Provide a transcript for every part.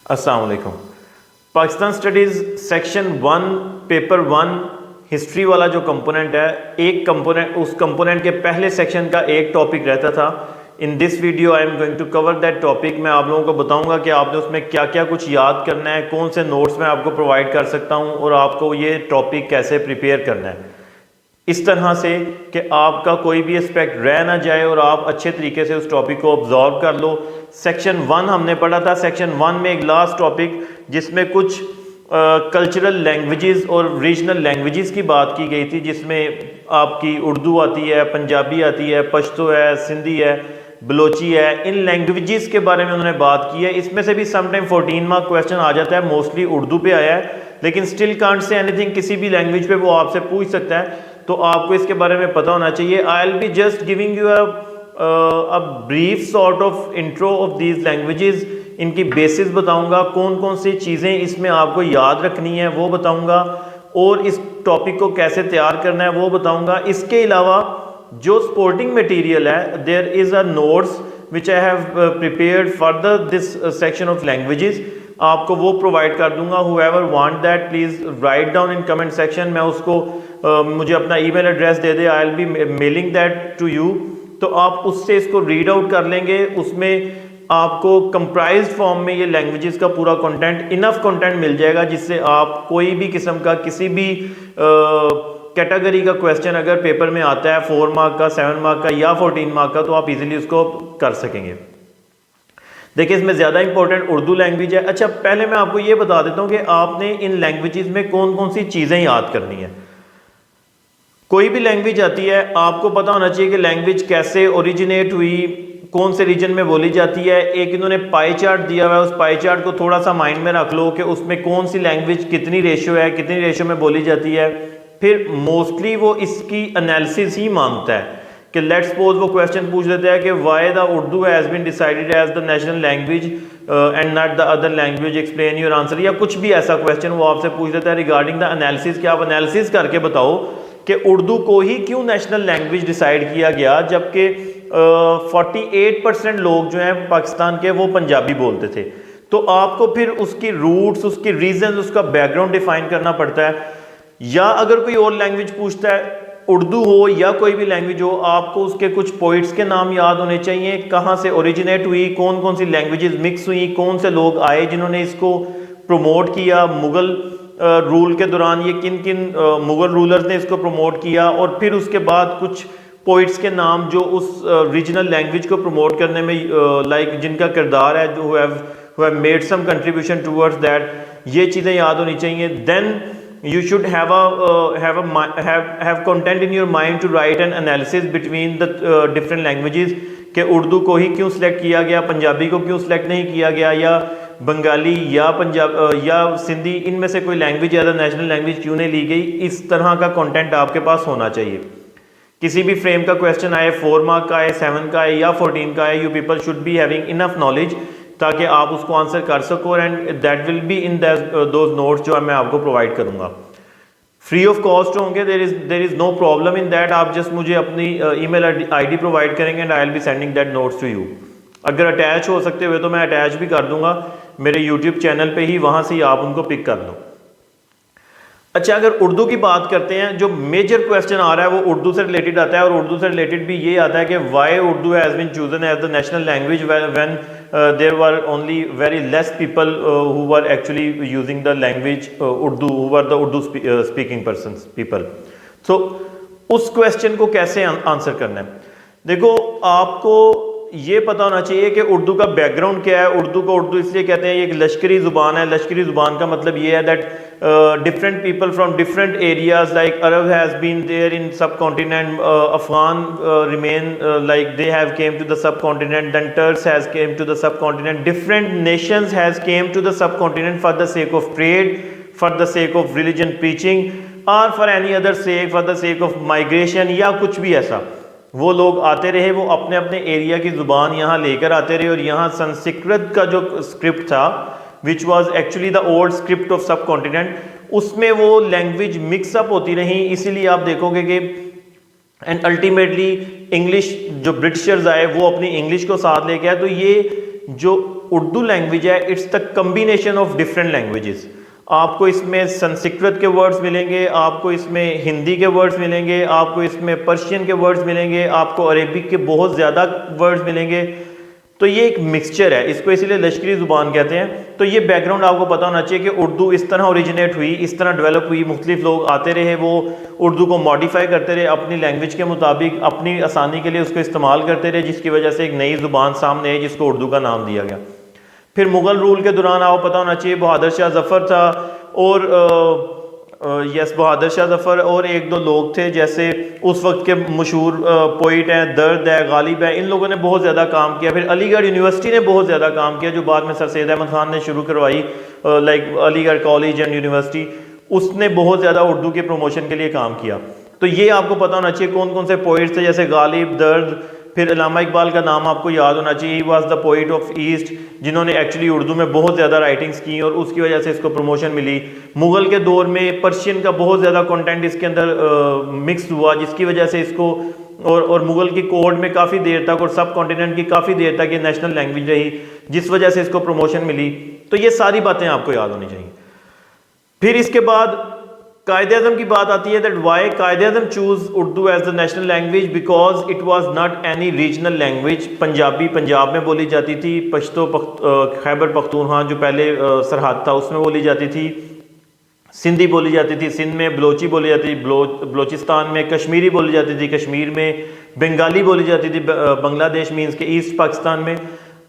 अस्सलाम वालेकुम। Pakistan studies section 1 paper 1 history वाला जो कंपोनेंट है, एक कंपोनेंट, उस कंपोनेंट के पहले सेक्शन का एक टॉपिक रहता था। In this video I am going to cover that topic. मैं आप लोगों को बताऊंगा कि आपने उसमें क्या क्या कुछ याद करना है, कौन से नोट्स मैं आपको प्रोवाइड कर सकता हूं और आपको ये टॉपिक कैसे प्रिपेयर करना है, इस तरह से कि आपका कोई भी एस्पेक्ट रह ना जाए और आप अच्छे तरीके से उस टॉपिक को ऑब्जॉर्व कर लो। सेक्शन 1 हमने पढ़ा था। सेक्शन 1 में एक लास्ट टॉपिक जिसमें कुछ कल्चरल लैंग्वेजेस और रीजनल लैंग्वेजेस की बात की गई थी, जिसमें आपकी उर्दू आती है, पंजाबी आती है, पश्तो है, सिंधी है, बलोची है। इन लैंग्वेजेस के बारे में उन्होंने बात की है। इसमें से भी समटाइम 14 मार्क क्वेश्चन आ जाता है, मोस्टली उर्दू पे आया है, लेकिन स्टिल कांट से एनीथिंग, किसी भी लैंग्वेज पे वो आपसे पूछ सकता है, तो आपको इसके बारे में पता होना चाहिए। आई will be just giving you a brief sort of intro of these languages. इनकी बेसिस बताऊंगा, कौन कौन सी चीज़ें इसमें आपको याद रखनी है वो बताऊंगा, और इस टॉपिक को कैसे तैयार करना है वो बताऊंगा। इसके अलावा जो सपोर्टिंग मटेरियल है, there is a notes which I have prepared for this section of languages, आपको वो प्रोवाइड कर दूंगा। Whoever want that please write down in comment section. मैं उसको मुझे अपना ईमेल एड्रेस दे दे, I will be mailing that to you, तो आप उससे इसको रीड आउट कर लेंगे। उसमें आपको कंप्राइज्ड फॉर्म में ये लैंग्वेजेस का पूरा कंटेंट, इनफ कंटेंट मिल जाएगा, जिससे आप कोई भी किस्म का किसी भी कैटेगरी का क्वेश्चन अगर पेपर में आता है 4 मार्क का, 7 मार्क का या 14 मार्क का, तो आप इजीली उसको कर सकेंगे। देखिए, इसमें ज़्यादा इंपॉर्टेंट उर्दू लैंग्वेज है। अच्छा, पहले मैं आपको ये बता देता हूँ कि आपने इन लैंग्वेजेस में कौन कौन सी चीज़ें याद करनी है। कोई भी लैंग्वेज आती है, आपको पता होना चाहिए कि लैंग्वेज कैसे ओरिजिनेट हुई, कौन से रीजन में बोली जाती है। एक इन्होंने पाई चार्ट दिया हुआ है, उस पाई चार्ट को थोड़ा सा माइंड में रख लो कि उसमें कौन सी लैंग्वेज कितनी रेशियो है, कितनी रेशियो में बोली जाती है। फिर मोस्टली वो इसकी एनालिसिस ही मांगता है कि लेट्स सपोज वो क्वेश्चन पूछ देता है कि why the Urdu has been decided as the national language and not the other language, explain your answer, या कुछ भी ऐसा क्वेश्चन वो आपसे पूछ देता है रिगार्डिंग द एनालिसिस, कि आप एनालिसिस करके बताओ कि उर्दू को ही क्यों नेशनल लैंग्वेज डिसाइड किया गया, जबकि 48% लोग जो हैं पाकिस्तान के वो पंजाबी बोलते थे। तो आपको फिर उसकी रूट्स, उसकी रीजन, उसका बैकग्राउंड डिफाइन करना पड़ता है। या अगर कोई और लैंग्वेज पूछता है, उर्दू हो या कोई भी लैंग्वेज हो, आपको उसके कुछ पोइट्स के नाम याद होने चाहिए, कहाँ से ओरिजिनेट हुई, कौन कौन सी लैंग्वेजेस मिक्स हुई, कौन से लोग आए जिन्होंने इसको प्रमोट किया, मुगल रूल के दौरान ये किन किन मुगल रूलर्स ने इसको प्रमोट किया, और फिर उसके बाद कुछ पोइट्स के नाम जो उस रीजनल लैंग्वेज को प्रमोट करने में लाइक जिनका किरदार है, जो have made some contribution towards that, ये चीज़ें याद होनी चाहिए। Then you should have content in your mind to write an analysis between the different languages, कि उर्दू को ही क्यों सिलेक्ट किया गया, पंजाबी को क्यों सिलेक्ट नहीं किया गया, या बंगाली या पंजाब या सिंधी, इनमें से कोई लैंग्वेज या नेशनल लैंग्वेज क्यों नहीं ली गई। इस तरह का कंटेंट आपके पास होना चाहिए। किसी भी फ्रेम का क्वेश्चन आए, 4 मार्क का आए, 7 का आए या 14 का आए, you people should be having enough knowledge ताकि आप उसको आंसर कर सको, and that will be in those notes जो मैं आपको प्रोवाइड करूंगा। फ्री ऑफ कॉस्ट होंगे, there is no problem in that. आप जस्ट मुझे अपनी ईमेल आईडी प्रोवाइड करेंगे and I will be sending that notes to you. अगर अटैच हो सकते हुए तो मैं अटैच भी कर दूंगा मेरे यूट्यूब चैनल पे ही, वहां से ही आप उनको पिक कर लो। अच्छा, अगर उर्दू की बात करते हैं, जो मेजर क्वेश्चन आ रहा है वो उर्दू से रिलेटेड आता है, और उर्दू से रिलेटेड भी ये आता है कि why Urdu has been chosen as the national language when there were only very less people who were actually using the language Urdu, who were the Urdu speaking persons people. So उस क्वेश्चन को कैसे आंसर करना है, देखो आपको ये पता होना चाहिए कि उर्दू का बैकग्राउंड क्या है। उर्दू को उर्दू इसलिए कहते हैं, ये एक लश्करी ज़ुबान है। लश्करी ज़ुबान का मतलब ये है that different people from different areas, like Arab has been there in subcontinent, Afghan remain like they have came to the subcontinent, then Turks has came to the subcontinent, different nations has came to the subcontinent for the sake of trade, for the sake of religion preaching, or for any other sake, for the sake of migration, या कुछ भी ऐसा। वो लोग आते रहे, वो अपने अपने एरिया की ज़ुबान यहाँ लेकर आते रहे, और यहाँ संस्कृत का जो स्क्रिप्ट था which was actually the old script of सब कॉन्टिनेंट, उसमें वो लैंग्वेज मिक्सअप होती रही। इसीलिए आप देखोगे कि एंड अल्टीमेटली इंग्लिश, जो ब्रिटिशर्स आए वो अपनी इंग्लिश को साथ लेके आए, तो ये जो उर्दू लैंग्वेज है it's the combination of different languages. आपको इसमें संस्कृत के वर्ड्स मिलेंगे, आपको इसमें हिंदी के वर्ड्स मिलेंगे, आपको इसमें पर्शियन के वर्ड्स मिलेंगे, आपको अरेबिक के बहुत ज़्यादा वर्ड्स मिलेंगे। तो ये एक मिक्सचर है, इसको इसीलिए लश्करी ज़ुबान कहते हैं। तो ये बैकग्राउंड आपको पता होना चाहिए कि उर्दू इस तरह ओरिजिनेट हुई, इस तरह डेवलप हुई, मुख्तलिफ लोग आते रहे, वो उर्दू को मॉडिफाई करते रहे अपनी लैंग्वेज के मुताबिक, अपनी आसानी के लिए उसको इस्तेमाल करते रहे, जिसकी वजह से एक नई ज़ुबान सामने आई जिसको उर्दू का नाम दिया गया। फिर मुग़ल रूल के दौरान आपको पता होना चाहिए बहादुर शाह ज़फ़र था और बहादुर शाह ज़फ़र और एक दो लोग थे, जैसे उस वक्त के मशहूर पोइट हैं, दर्द है, गालिब है, इन लोगों ने बहुत ज़्यादा काम किया। फिर अलीगढ़ यूनिवर्सिटी ने बहुत ज़्यादा काम किया जो बाद में सर सैयद अहमद ख़ान ने शुरू करवाई, like Aligarh college and university, उसने बहुत ज़्यादा उर्दू के प्रमोशन के लिए काम किया। तो ये आपको पता होना चाहिए कौन कौन से पोइट्स थे, जैसे गालिब, दर्द। फिर अल्लामा इकबाल का नाम आपको याद होना चाहिए, he was the poet of east, जिन्होंने एक्चुअली उर्दू में बहुत ज़्यादा राइटिंग्स की और उसकी वजह से इसको प्रमोशन मिली। मुग़ल के दौर में पर्शियन का बहुत ज़्यादा कंटेंट इसके अंदर मिक्स हुआ, जिसकी वजह से इसको और मुग़ल की कोर्ट में काफ़ी देर तक और सब कॉन्टिनेंट की काफ़ी देर तक ये नेशनल लैंग्वेज रही, जिस वजह से इसको प्रमोशन मिली। तो ये सारी बातें आपको याद होनी चाहिए। फिर इसके बाद कायदे-ए-आज़म की बात आती है that why Quaid-e-Azam choose Urdu as the national language, because it was not any regional language. Punjabi Punjab में बोली जाती थी, पश्तो खैबर पख्तूनख्वा जो पहले सरहद था उसमें बोली जाती थी, सिंधी बोली जाती थी, सिंध में बलोची बोली जाती थी, बलोचिस्तान में कश्मीरी बोली जाती थी, कश्मीर में बंगाली बोली जाती थी, बांग्लादेश मीन्स के ईस्ट पाकिस्तान में।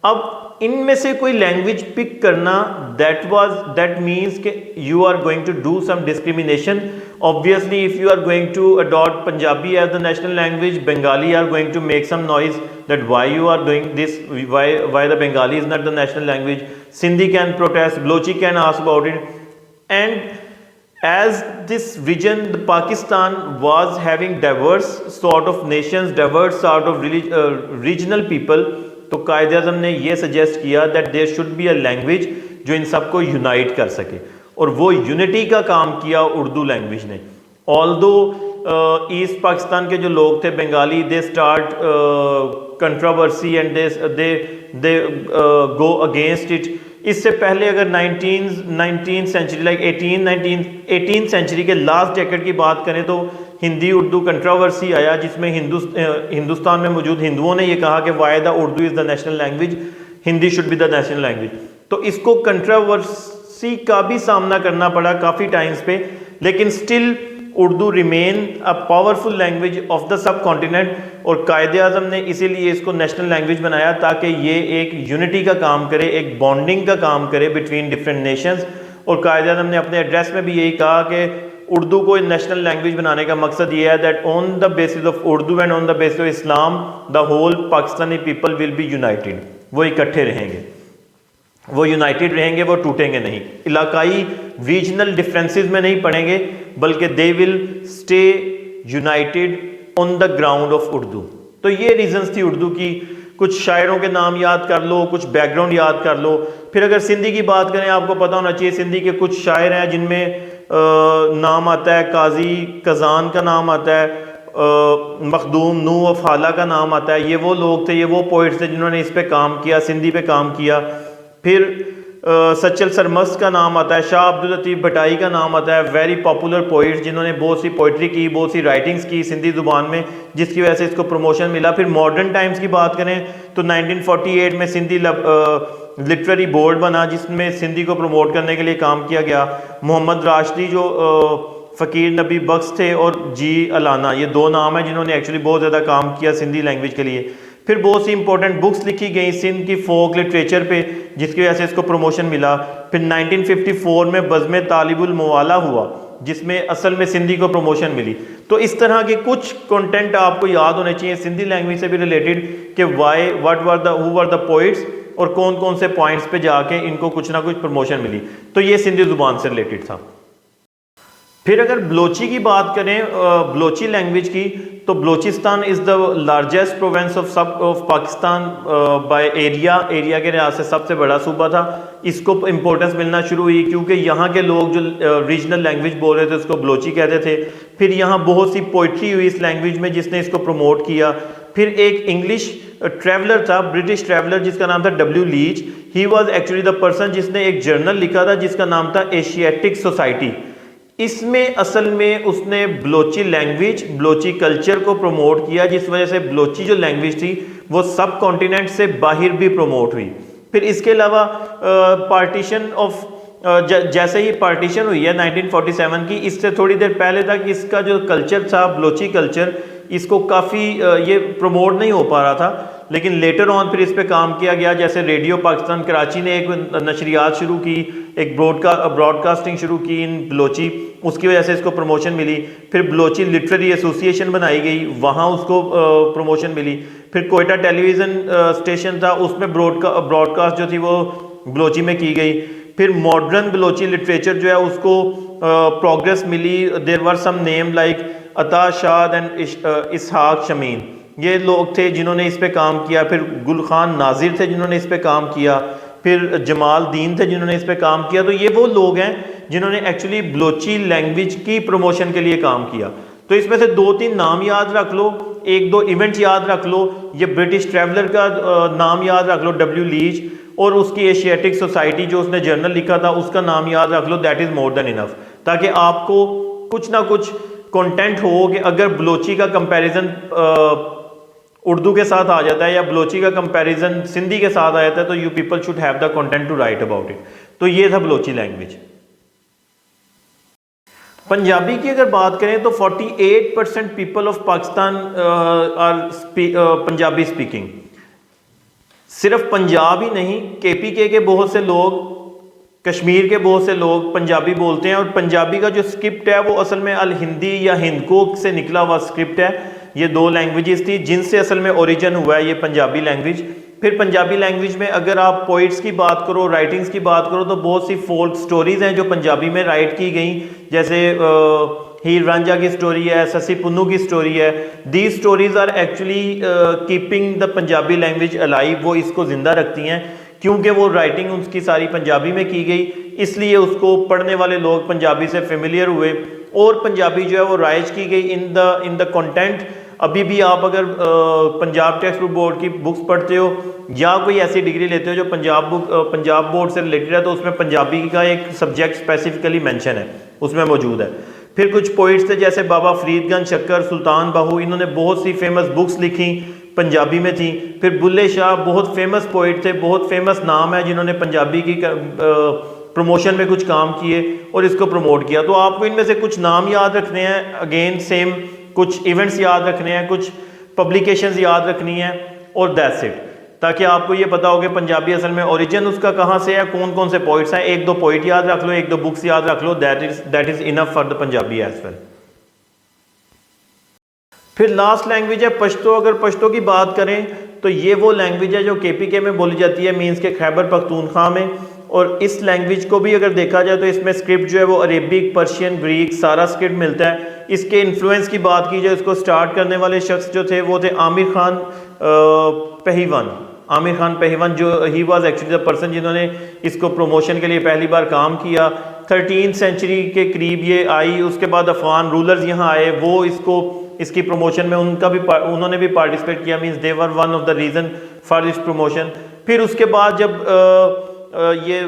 अब इनमें से कोई लैंग्वेज पिक करना दैट मीन्स कि you are going to do some discrimination. Obviously if you are going to adopt Punjabi as the national language, Bengali are going to make some noise that why you are doing this, why the Bengali is not the national language. Sindhi can protest, Balochi can ask about it, and as this region, the Pakistan was having diverse sort of nations, diverse sort of regional people, तो कायदे-ए-आज़म ने ये suggest किया that there should be a language जो इन सबको unite कर सके, और वो यूनिटी का काम किया उर्दू लैंग्वेज ने। ऑल्दो ईस्ट पाकिस्तान के जो लोग थे Bengali, they start controversy and they go against it. इससे पहले अगर 19th century like 18th century के लास्ट डेकेड की बात करें तो हिंदी उर्दू कंट्रोवर्सी आया, जिसमें हिंदुस्तान में मौजूद हिंदुओं ने ये कहा कि why the Urdu is the national language, Hindi should be the national language. तो इसको कंट्रोवर्सी का भी सामना करना पड़ा काफ़ी टाइम्स पे, लेकिन still Urdu remain a powerful language of the sub continent, और कायदे-ए-आज़म ने इसीलिए इसको नेशनल लैंग्वेज बनाया ताकि ये एक यूनिटी का काम करे, एक बॉन्डिंग का काम करे बिटवीन डिफरेंट नेशंस। और कायदे-ए-आज़म ने अपने एड्रेस में भी यही कहा कि उर्दू को नेशनल लैंग्वेज बनाने का मकसद ये है that on the basis of Urdu and on the basis of Islam the whole Pakistani people will be united. वो इकट्ठे रहेंगे, वो यूनाइटेड रहेंगे, वो टूटेंगे नहीं, इलाकाई रीजनल डिफरेंसेस में नहीं पड़ेंगे, बल्कि they will stay United on the ground of Urdu. तो ये रीजंस थी उर्दू की। कुछ शायरों के नाम याद कर लो, कुछ बैकग्राउंड याद कर लो। फिर अगर सिंधी की बात करें, आपको पता होना चाहिए सिंधी के कुछ शायर हैं जिनमें नाम आता है काजी कज़ान का नाम आता है, मखदूम नू ऑफ हाला का नाम आता है। ये वो लोग थे, ये वो पोइट्स थे जिन्होंने इस पे काम किया, सिंधी पे काम किया। फिर सचल सरमस्त का नाम आता है, शाह अब्दुल लतीफ़ भटाई का नाम आता है, वेरी पॉपुलर पोइट्स जिन्होंने बहुत सी पोइट्री की, बहुत सी राइटिंग्स की सिंधी ज़ुबान में, जिसकी वजह से इसको प्रमोशन मिला। फिर मॉडर्न टाइम्स की बात करें तो 1948 में सिंधी लिटरेरी बोर्ड बना जिसमें सिंधी को प्रमोट करने के लिए काम किया गया। मोहम्मद राशिदी जो फ़कीर नबी बख्श थे और जी अलाना, ये दो नाम हैं जिन्होंने एक्चुअली बहुत ज़्यादा काम किया सिंधी लैंग्वेज के लिए। फिर बहुत सी इंपॉर्टेंट बुक्स लिखी गई सिंध की फोक लिटरेचर पे, जिसकी वजह से इसको प्रमोशन मिला। फिर 1954 में बज़्म तालिबुल मवाला हुआ, जिसमें असल में सिंधी को प्रमोशन मिली। तो इस तरह के कुछ कंटेंट आपको याद होने चाहिए सिंधी लैंग्वेज से भी रिलेटेड कि हु वर द पोइट्स और कौन कौन से पॉइंट्स पे जाके इनको कुछ ना कुछ प्रमोशन मिली। तो ये सिंधी ज़ुबान से रिलेटेड था। फिर अगर बलोची की बात करें, बलोची लैंग्वेज की, तो Balochistan is the largest province of Pakistan by area के लिहाज से सबसे बड़ा सूबा था। इसको इम्पोर्टेंस मिलना शुरू हुई क्योंकि यहाँ के लोग जो रीजनल लैंग्वेज बोल रहे थे उसको बलोची कहते थे। फिर यहाँ बहुत सी पोइट्री हुई इस लैंग्वेज में जिसने इसको प्रमोट किया। फिर एक इंग्लिश ट्रैवलर था, ब्रिटिश ट्रैवलर जिसका नाम था W Leech. He was actually the person जिसने एक जर्नल लिखा था जिसका नाम था एशियाटिक सोसाइटी। इसमें असल में उसने बलोची लैंग्वेज, बलोची कल्चर को प्रमोट किया, जिस वजह से बलोची जो लैंग्वेज थी वो सब कॉन्टिनेंट से बाहर भी प्रमोट हुई। फिर इसके अलावा पार्टीशन ऑफ जैसे ही पार्टीशन हुई है 1947 की, इससे थोड़ी देर पहले तक इसका जो कल्चर था बलोची कल्चर, इसको काफ़ी ये प्रमोट नहीं हो पा रहा था। लेकिन लेटर ऑन फिर इस पे काम किया गया, जैसे रेडियो पाकिस्तान कराची ने एक नशरियात शुरू की, एक ब्रॉडकास्टिंग शुरू की इन बलोची, उसकी वजह से इसको प्रमोशन मिली। फिर बलोची लिटरेरी एसोसिएशन बनाई गई, वहाँ उसको प्रमोशन मिली। फिर कोयटा टेलीविज़न स्टेशन था, उसमें ब्रॉडकास्ट जो थी वो बलोची में की गई। फिर मॉडर्न बलोची लिटरेचर जो है उसको प्रोग्रेस मिली। There were some name like Ata Shad and इसहाक शमीन, ये लोग थे जिन्होंने इस पे काम किया। फिर गुल खान नाजिर थे जिन्होंने इस पे काम किया। फिर जमाल दीन थे जिन्होंने इस पे काम किया। तो ये वो लोग हैं जिन्होंने एक्चुअली बलोची लैंग्वेज की प्रमोशन के लिए काम किया। तो इसमें से 2-3 नाम याद रख लो, 1-2 इवेंट याद रख लो। ये ब्रिटिश ट्रैवलर का नाम याद रख लो डब्ल्यू लीच, और उसकी एशियाटिक सोसाइटी जो उसने जर्नल लिखा था उसका नाम याद रख लो। That is more than enough, ताकि आपको कुछ ना कुछ कंटेंट हो कि अगर बलोची का कंपैरिजन उर्दू के साथ आ जाता है या बलोची का कंपैरिजन सिंधी के साथ आ जाता है, तो you people should have the content to write about it. तो ये था बलोची लैंग्वेज। पंजाबी की अगर बात करें तो 48% people of Pakistan are Punjabi speaking. सिर्फ पंजाब ही नहीं, केपीके के बहुत से लोग, कश्मीर के बहुत से लोग पंजाबी बोलते हैं। और पंजाबी का जो स्क्रिप्ट है वो असल में अल हिंदी या हिंदको से निकला हुआ स्क्रिप्ट है। ये 2 लैंग्वेजेस थी जिनसे असल में ओरिजिन हुआ है ये पंजाबी लैंग्वेज। फिर पंजाबी लैंग्वेज में अगर आप पोइट्स की बात करो, राइटिंग्स की बात करो, तो बहुत सी फोल्क स्टोरीज हैं जो पंजाबी में राइट की गई, जैसे हीर रांझा की स्टोरी है, ससी पुन्नू की स्टोरी है। These stories are actually keeping the Punjabi language alive, वो इसको जिंदा रखती हैं क्योंकि वो राइटिंग उसकी सारी पंजाबी में की गई, इसलिए उसको पढ़ने वाले लोग पंजाबी से फेमिलियर हुए और पंजाबी जो है वो राइज की गई इन द कंटेंट। अभी भी आप अगर पंजाब टेक्स्ट बुक बोर्ड की बुक्स पढ़ते हो या कोई ऐसी डिग्री लेते हो जो पंजाब बोर्ड से रिलेटेड है, तो उसमें पंजाबी का एक सब्जेक्ट स्पेसिफिकली मेंशन है, उसमें मौजूद है। फिर कुछ पोइट्स थे जैसे बाबा फरीदगंज शक्कर, सुल्तान बाहू, इन्होंने बहुत सी फेमस बुक्स लिखी, पंजाबी में थी। फिर बुल्ले शाह बहुत फेमस पोइट थे, बहुत फेमस नाम है जिन्होंने पंजाबी की प्रमोशन में कुछ काम किए और इसको प्रमोट किया। तो आपको इनमें से कुछ नाम याद रखने हैं, अगेन सेम कुछ इवेंट्स याद रखने हैं, कुछ पब्लिकेशंस याद रखनी है और दैट्स इट, ताकि आपको ये पता हो कि पंजाबी असल में ओरिजिन उसका कहाँ से है, कौन कौन से पोइट्स हैं। 1-2 पोइट याद रख लो, 1-2 बुक्स याद रख लो, that is enough for the Punjabi as well. फिर लास्ट लैंग्वेज है पश्तो। अगर पश्तो की बात करें तो ये वो लैंग्वेज है जो केपीके में बोली जाती है, मीन्स के खैबर पख्तूनख्वा में। और इस लैंग्वेज को भी अगर देखा जाए तो इसमें स्क्रिप्ट जो है वो अरेबिक, पर्शियन, ग्रीक सारा स्क्रिप्ट मिलता है। इसके इन्फ्लुएंस की बात की जाए, इसको स्टार्ट करने वाले शख्स जो थे वो थे आमिर खान पहिलवान। आमिर खान पहिलवान जो he was actually the person जिन्होंने इसको प्रमोशन के लिए पहली बार काम किया। 13th सेंचुरी के करीब ये आई, उसके बाद अफगान रूलर्स यहाँ आए, वो इसकी प्रमोशन में उन्होंने भी पार्टिसिपेट किया, means they were one of the reason for this promotion. फिर उसके बाद जब ये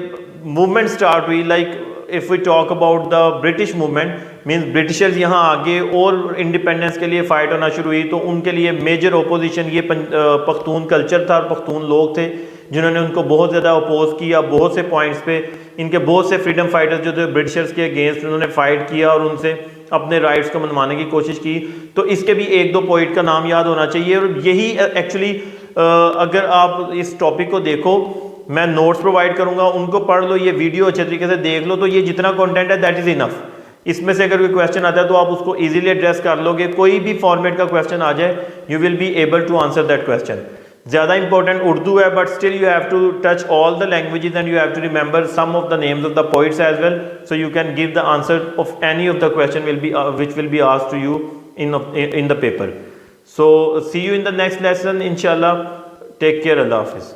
मूवमेंट स्टार्ट हुई, like if we talk about the British movement, means Britishers यहाँ आगे और इंडिपेंडेंस के लिए फ़ाइट होना शुरू हुई, तो उनके लिए मेजर ओपोजिशन ये पख्तून कल्चर था और पख्तून लोग थे जिन्होंने उनको बहुत ज़्यादा अपोज किया। बहुत से पॉइंट्स पे इनके बहुत से फ्रीडम फाइटर्स जो थे ब्रिटिशर्स के अगेंस्ट, उन्होंने फ़ाइट किया और उनसे अपने राइट्स को मनवाने की कोशिश की। तो इसके भी 1-2 पॉइंट का नाम याद होना चाहिए। और यही एक्चुअली अगर आप इस टॉपिक को देखो, मैं नोट्स प्रोवाइड करूंगा, उनको पढ़ लो, ये वीडियो अच्छे तरीके से देख लो, तो ये जितना कंटेंट है दैट इज़ इनफ। इसमें से अगर कोई क्वेश्चन आता है तो आप उसको इजीली एड्रेस कर लोगे। कोई भी फॉर्मेट का क्वेश्चन आ जाए, you will be able to answer that question. ज़्यादा इंपॉर्टेंट उर्दू है, but still you have to touch all the languages and you have to remember some of the names of the poets as well, so you can give the answer of any of the question which will be asked to you in the paper. So see you in the next lesson, inshallah. Take care. Allah Hafiz.